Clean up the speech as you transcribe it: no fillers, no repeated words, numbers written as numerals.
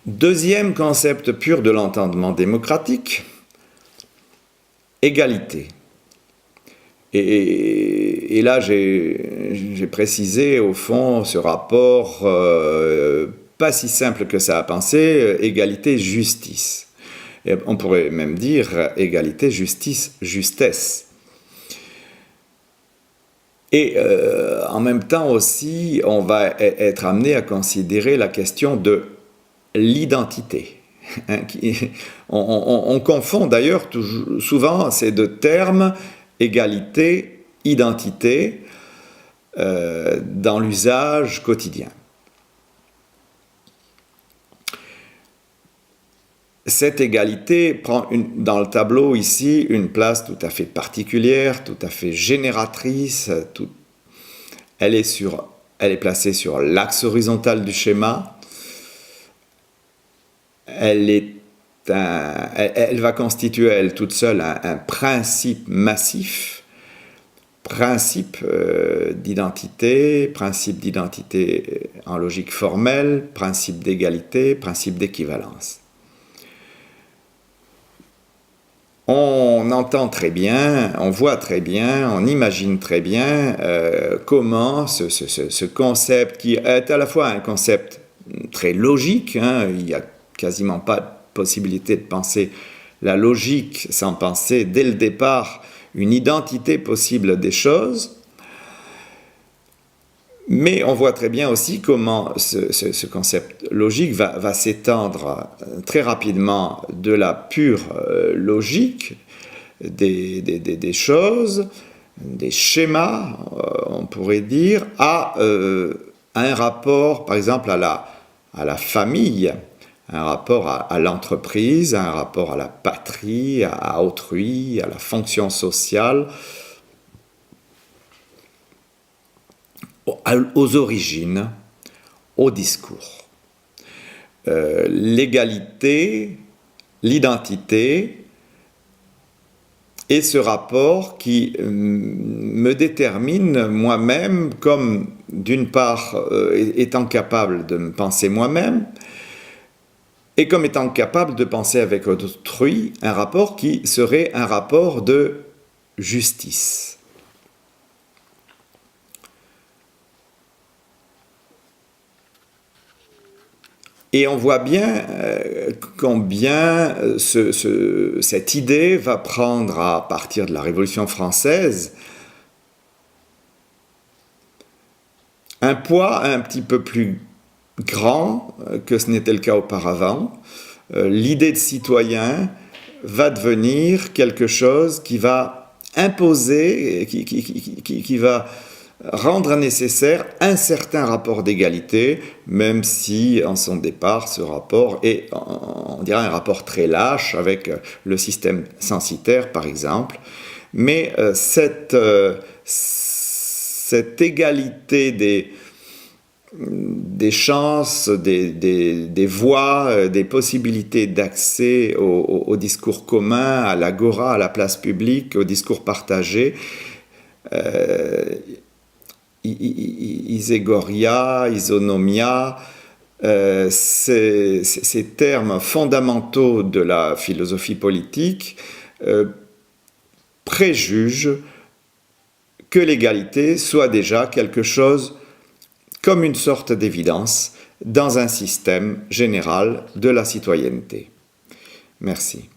Deuxième concept pur de l'entendement démocratique, égalité. Et là, j'ai précisé, au fond, ce rapport pas si simple que ça à penser, égalité-justice. On pourrait même dire égalité-justice-justesse. Et en même temps aussi, on va être amené à considérer la question de l'identité. On confond d'ailleurs souvent ces deux termes, égalité, identité, dans l'usage quotidien. Cette égalité prend dans le tableau ici une place tout à fait particulière, tout à fait génératrice. Elle est placée sur l'axe horizontal du schéma. Elle va constituer, elle toute seule, un principe massif, principe d'identité en logique formelle, principe d'égalité, principe d'équivalence. On entend très bien, on voit très bien, on imagine très bien comment ce concept, qui est à la fois un concept très logique, il n'y a quasiment pas de possibilité de penser la logique sans penser dès le départ une identité possible des choses, mais on voit très bien aussi comment ce concept logique va s'étendre très rapidement de la pure logique des choses, des schémas, on pourrait dire, à un rapport, par exemple, à la famille, un rapport à l'entreprise, un rapport à la patrie, à autrui, à la fonction sociale, aux origines, au discours. L'égalité, l'identité et ce rapport qui me détermine moi-même comme, d'une part, étant capable de me penser moi-même, et comme étant capable de penser avec autrui, un rapport qui serait un rapport de justice. Et on voit bien combien cette idée va prendre, à partir de la Révolution française, un poids un petit peu plus grand que ce n'était le cas auparavant. L'idée de citoyen va devenir quelque chose qui va imposer, qui va rendre nécessaire un certain rapport d'égalité, même si en son départ ce rapport est, on dirait, un rapport très lâche avec le système censitaire par exemple, mais cette égalité des chances, des voies, des possibilités d'accès au discours commun, à l'agora, à la place publique, au discours partagé, iségoria, isonomia, ces termes fondamentaux de la philosophie politique préjugent que l'égalité soit déjà quelque chose comme une sorte d'évidence dans un système général de la citoyenneté. Merci.